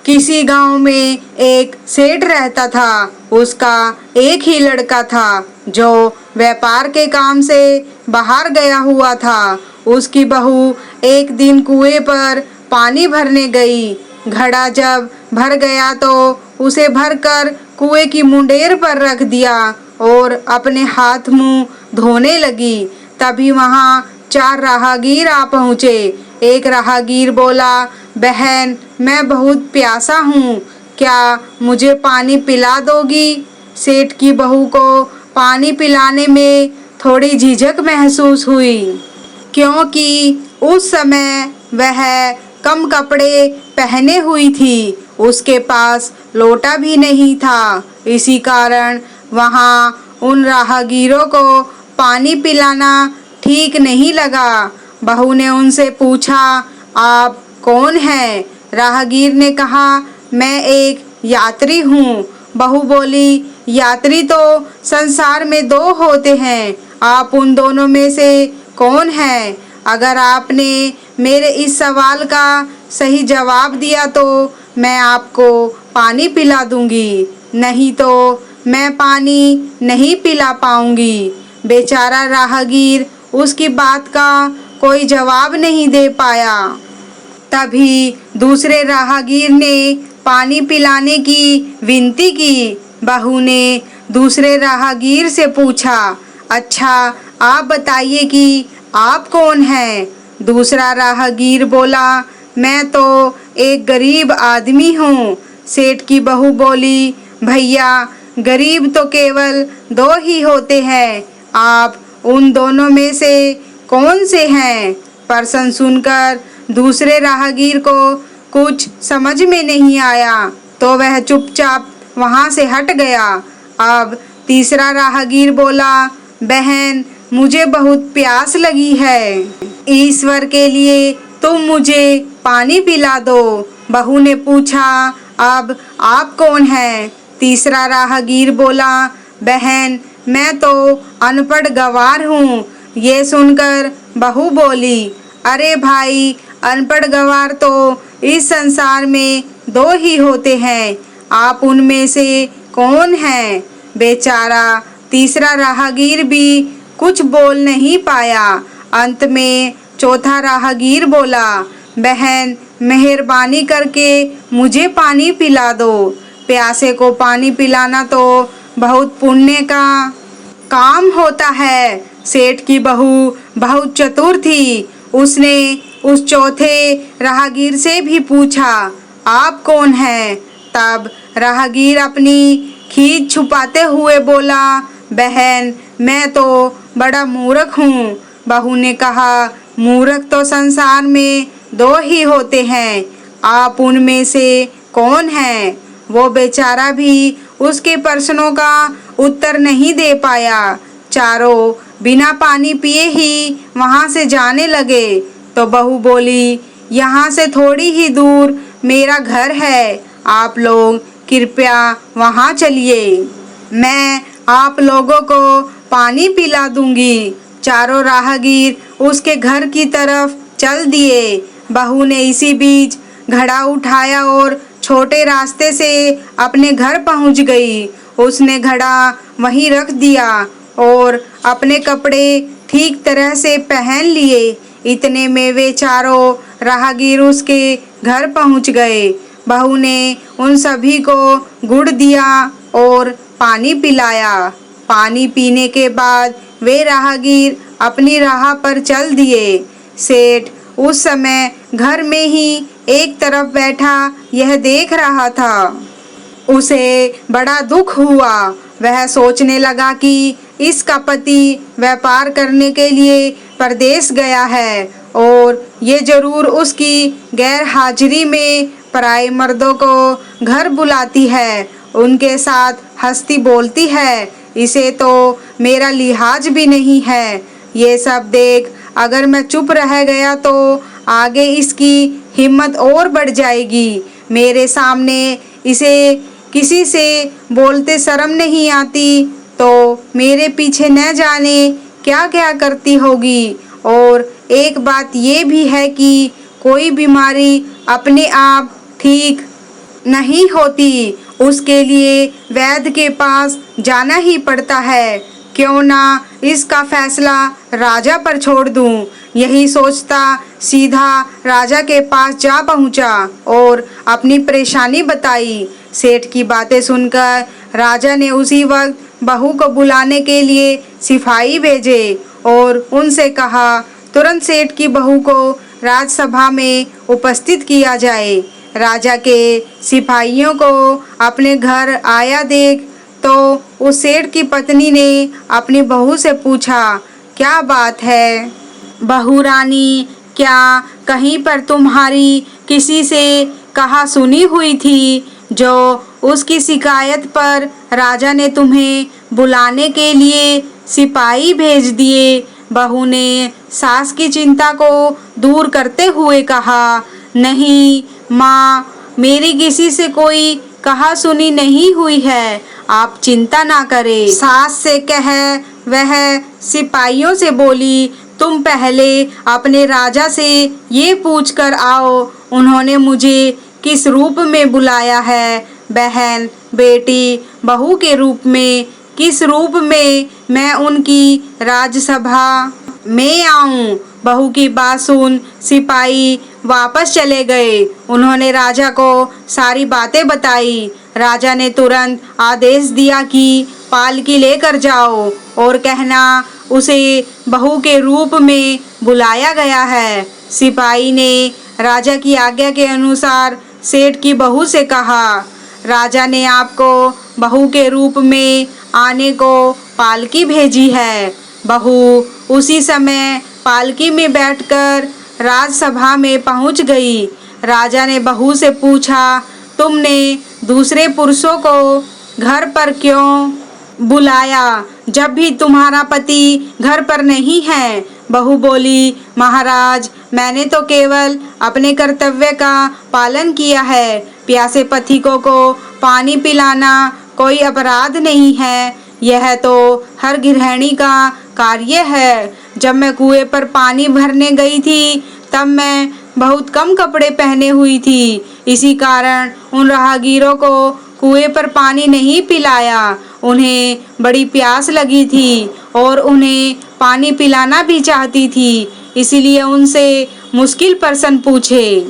किसी गांव में एक सेठ रहता था। उसका एक ही लड़का था जो व्यापार के काम से बाहर गया हुआ था। उसकी बहू एक दिन कुएं पर पानी भरने गई। घड़ा जब भर गया तो उसे भरकर कुएं की मुंडेर पर रख दिया और अपने हाथ मुंह धोने लगी। तभी वहां 4 राहगीर आ पहुंचे। एक राहगीर बोला, बहन, मैं बहुत प्यासा हूँ, क्या मुझे पानी पिला दोगी? सेठ की बहू को पानी पिलाने में थोड़ी झिझक महसूस हुई, क्योंकि उस समय वह कम कपड़े पहने हुई थी। उसके पास लोटा भी नहीं था। इसी कारण वहां उन राहगीरों को पानी पिलाना ठीक नहीं लगा। बहू ने उनसे पूछा, आप कौन हैं? राहगीर ने कहा, मैं एक यात्री हूँ। बहू बोली, यात्री तो संसार में 2 होते हैं, आप उन दोनों में से कौन हैं? अगर आपने मेरे इस सवाल का सही जवाब दिया तो मैं आपको पानी पिला दूंगी, नहीं तो मैं पानी नहीं पिला पाऊंगी। बेचारा राहगीर उसकी बात का कोई जवाब नहीं दे पाया। तभी दूसरे राहगीर ने पानी पिलाने की विनती की। बहू ने दूसरे राहगीर से पूछा, अच्छा, आप बताइए कि आप कौन हैं? दूसरा राहगीर बोला, मैं तो एक गरीब आदमी हूँ। सेठ की बहू बोली, भैया, गरीब तो केवल 2 ही होते हैं, आप उन दोनों में से कौन से हैं? प्रश्न सुनकर दूसरे राहगीर को कुछ समझ में नहीं आया तो वह चुपचाप वहां से हट गया। अब तीसरा राहगीर बोला, बहन, मुझे बहुत प्यास लगी है, ईश्वर के लिए तुम मुझे पानी पिला दो। बहू ने पूछा, अब आप कौन हैं? तीसरा राहगीर बोला, बहन, मैं तो अनपढ़ गंवार हूँ। ये सुनकर बहू बोली, अरे भाई, अनपढ़ गंवार तो इस संसार में 2 ही होते हैं, आप उनमें से कौन हैं? बेचारा तीसरा राहगीर भी कुछ बोल नहीं पाया। अंत में चौथा राहगीर बोला, बहन, मेहरबानी करके मुझे पानी पिला दो। प्यासे को पानी पिलाना तो बहुत पुण्य का काम होता है। सेठ की बहू बहुत चतुर थी। उसने उस चौथे राहगीर से भी पूछा, आप कौन हैं? तब राहगीर अपनी खीज छुपाते हुए बोला, बहन, मैं तो बड़ा मूर्ख हूँ। बहू ने कहा, मूर्ख तो संसार में 2 ही होते हैं, आप उनमें से कौन हैं? वो बेचारा भी उसके प्रश्नों का उत्तर नहीं दे पाया। चारों बिना पानी पिए ही वहां से जाने लगे तो बहू बोली, यहाँ से थोड़ी ही दूर मेरा घर है, आप लोग कृपया वहां चलिए, मैं आप लोगों को पानी पिला दूंगी। चारों राहगीर उसके घर की तरफ चल दिए। बहू ने इसी बीच घड़ा उठाया और छोटे रास्ते से अपने घर पहुंच गई। उसने घड़ा वहीं रख दिया और अपने कपड़े ठीक तरह से पहन लिए। इतने में वे चारों राहगीर उसके घर पहुंच गए। बहू ने उन सभी को गुड़ दिया और पानी पिलाया। पानी पीने के बाद वे राहगीर अपनी राह पर चल दिए। सेठ उस समय घर में ही एक तरफ बैठा यह देख रहा था। उसे बड़ा दुख हुआ। वह सोचने लगा कि इसका पति व्यापार करने के लिए परदेश गया है और ये जरूर उसकी गैर हाजिरी में पराए मर्दों को घर बुलाती है, उनके साथ हंसती बोलती है। इसे तो मेरा लिहाज भी नहीं है। ये सब देख अगर मैं चुप रह गया तो आगे इसकी हिम्मत और बढ़ जाएगी। मेरे सामने इसे किसी से बोलते शर्म नहीं आती तो मेरे पीछे न जाने क्या क्या करती होगी। और एक बात ये भी है कि कोई बीमारी अपने आप ठीक नहीं होती उसके लिए वैद्य के पास जाना ही पड़ता है। क्यों ना इसका फैसला राजा पर छोड़ दूं। यही सोचता सीधा राजा के पास जा पहुंचा और अपनी परेशानी बताई। सेठ की बातें सुनकर राजा ने उसी वक्त बहू को बुलाने के लिए सिपाही भेजे और उनसे कहा तुरंत सेठ की बहू को राजसभा में उपस्थित किया जाए। राजा के सिपाहियों को अपने घर आया देख तो उस सेठ की पत्नी ने अपनी बहू से पूछा, क्या बात है बहू रानी, क्या कहीं पर तुम्हारी किसी से कहा सुनी हुई थी जो उसकी शिकायत पर राजा ने तुम्हें बुलाने के लिए सिपाही भेज दिए। बहू ने सास की चिंता को दूर करते हुए कहा, नहीं माँ, मेरी किसी से कोई कहा सुनी नहीं हुई है, आप चिंता ना करें। सास से कह वह सिपाहियों से बोली, तुम पहले अपने राजा से ये पूछ कर आओ उन्होंने मुझे किस रूप में बुलाया है। बहन, बेटी, बहू के रूप में, किस रूप में मैं उनकी राजसभा में आऊं। बहू की बात सुन सिपाही वापस चले गए। उन्होंने राजा को सारी बातें बताई। राजा ने तुरंत आदेश दिया कि पालकी लेकर जाओ और कहना उसे बहू के रूप में बुलाया गया है। सिपाही ने राजा की आज्ञा के अनुसार सेठ की बहू से कहा, राजा ने आपको बहू के रूप में आने को पालकी भेजी है। बहू उसी समय पालकी में बैठकर राजसभा में पहुंच गई। राजा ने बहू से पूछा, तुमने दूसरे पुरुषों को घर पर क्यों बुलाया जब भी तुम्हारा पति घर पर नहीं है। बहू बोली, महाराज, मैंने तो केवल अपने कर्तव्य का पालन किया है। प्यासे पथिकों को पानी पिलाना कोई अपराध नहीं है, यह तो हर गृहिणी का कार्य है। जब मैं कुएं पर पानी भरने गई थी तब मैं बहुत कम कपड़े पहने हुई थी, इसी कारण उन राहगीरों को कुएं पर पानी नहीं पिलाया। उन्हें बड़ी प्यास लगी थी और उन्हें पानी पिलाना भी चाहती थी, इसीलिए उनसे मुश्किल प्रश्न पूछे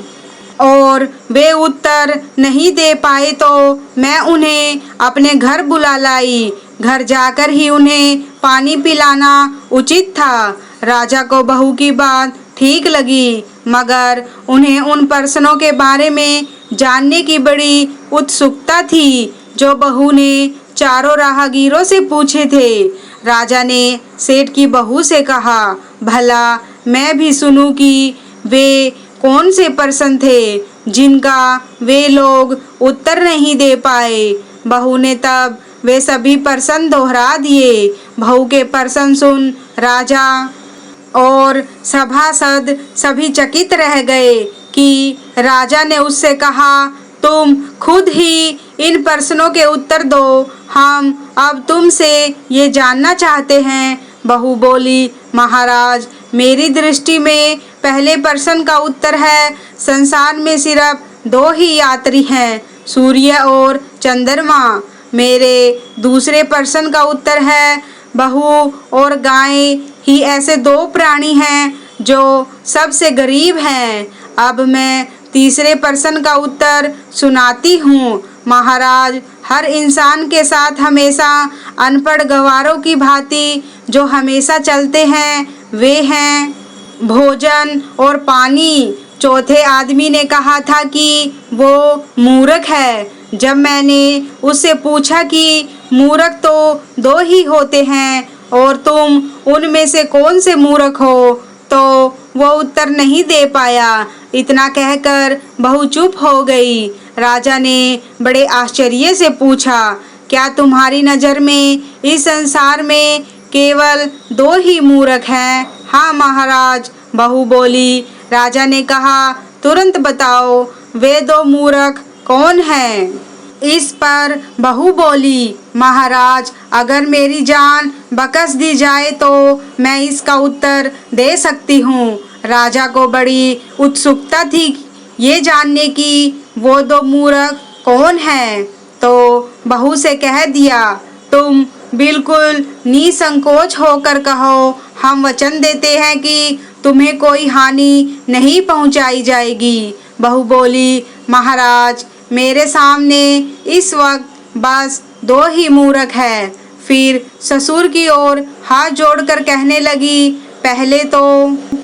और वे उत्तर नहीं दे पाए तो मैं उन्हें अपने घर बुला लाई। घर जाकर ही उन्हें पानी पिलाना उचित था। राजा को बहू की बात ठीक लगी, मगर उन्हें उन प्रश्नों के बारे में जानने की बड़ी उत्सुकता थी जो बहू ने चारों राहगीरों से पूछे थे। राजा ने सेठ की बहू से कहा, भला मैं भी सुनूं कि वे कौन से प्रश्न थे जिनका वे लोग उत्तर नहीं दे पाए। बहू ने तब वे सभी प्रश्न दोहरा दिए। बहू के प्रश्न सुन राजा और सभासद सभी चकित रह गए कि राजा ने उससे कहा, तुम खुद ही इन प्रश्नों के उत्तर दो, हम अब तुमसे ये जानना चाहते हैं। बहू बोली, महाराज, मेरी दृष्टि में पहले प्रश्न का उत्तर है, संसार में सिर्फ दो ही यात्री हैं, सूर्य और चंद्रमा। मेरे दूसरे प्रश्न का उत्तर है, बहू और गाय ही ऐसे दो प्राणी हैं जो सबसे गरीब हैं। अब मैं तीसरे प्रश्न का उत्तर सुनाती हूँ। महाराज, हर इंसान के साथ हमेशा अनपढ़ गवारों की भांति जो हमेशा चलते हैं वे हैं भोजन और पानी। चौथे आदमी ने कहा था कि वो मूर्ख है। जब मैंने उससे पूछा कि मूर्ख तो दो ही होते हैं और तुम उनमें से कौन से मूर्ख हो, तो वो उत्तर नहीं दे पाया। इतना कहकर बहू चुप हो गई। राजा ने बड़े आश्चर्य से पूछा, क्या तुम्हारी नज़र में इस संसार में केवल दो ही मूर्ख हैं? हाँ महाराज, बहू बोली। राजा ने कहा, तुरंत बताओ वे दो मूर्ख कौन हैं? इस पर बहू बोली, महाराज, अगर मेरी जान बख्श दी जाए तो मैं इसका उत्तर दे सकती हूँ। राजा को बड़ी उत्सुकता थी ये जानने की वो दो मूर्ख कौन है? तो बहू से कह दिया, तुम बिल्कुल निसंकोच होकर कहो, हम वचन देते हैं कि तुम्हें कोई हानि नहीं पहुंचाई जाएगी। बहू बोली, महाराज मेरे सामने इस वक्त बस 2 ही मूर्ख है। फिर ससुर की ओर हाथ जोड़कर कहने लगी, पहले तो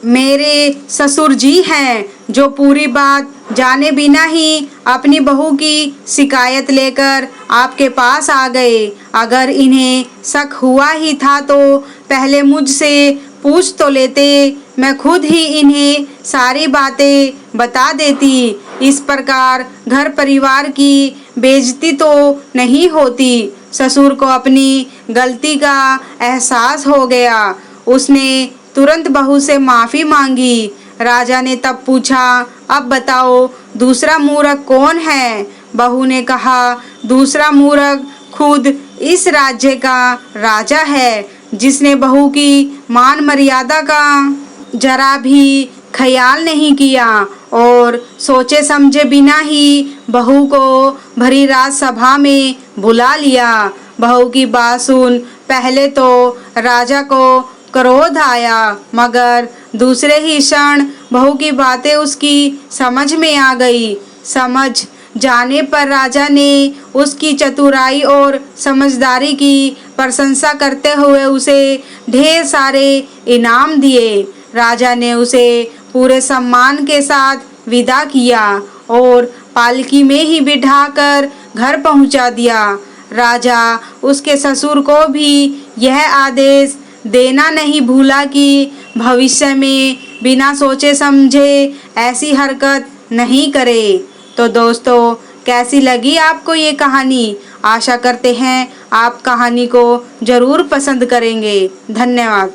मेरे ससुर जी हैं जो पूरी बात जाने बिना ही अपनी बहू की शिकायत लेकर आपके पास आ गए। अगर इन्हें शक हुआ ही था तो पहले मुझसे पूछ तो लेते, मैं खुद ही इन्हें सारी बातें बता देती। इस प्रकार घर परिवार की बेइज्जती तो नहीं होती। ससुर को अपनी गलती का एहसास हो गया। उसने तुरंत बहू से माफ़ी मांगी। राजा ने तब पूछा, अब बताओ दूसरा मूर्ख कौन है? बहू ने कहा, दूसरा मूर्ख खुद इस राज्य का राजा है, जिसने बहू की मान मर्यादा का जरा भी ख्याल नहीं किया और सोचे समझे बिना ही बहू को भरी रात सभा में बुला लिया। बहू की बात सुन पहले तो राजा को क्रोध आया, मगर दूसरे ही क्षण बहू की बातें उसकी समझ में आ गई। समझ जाने पर राजा ने उसकी चतुराई और समझदारी की प्रशंसा करते हुए उसे ढेर सारे इनाम दिए। राजा ने उसे पूरे सम्मान के साथ विदा किया और पालकी में ही बिठाकर घर पहुंचा दिया। राजा उसके ससुर को भी यह आदेश देना नहीं भूला कि भविष्य में बिना सोचे समझे ऐसी हरकत नहीं करे। तो दोस्तों, कैसी लगी आपको ये कहानी? आशा करते हैं आप कहानी को ज़रूर पसंद करेंगे। धन्यवाद।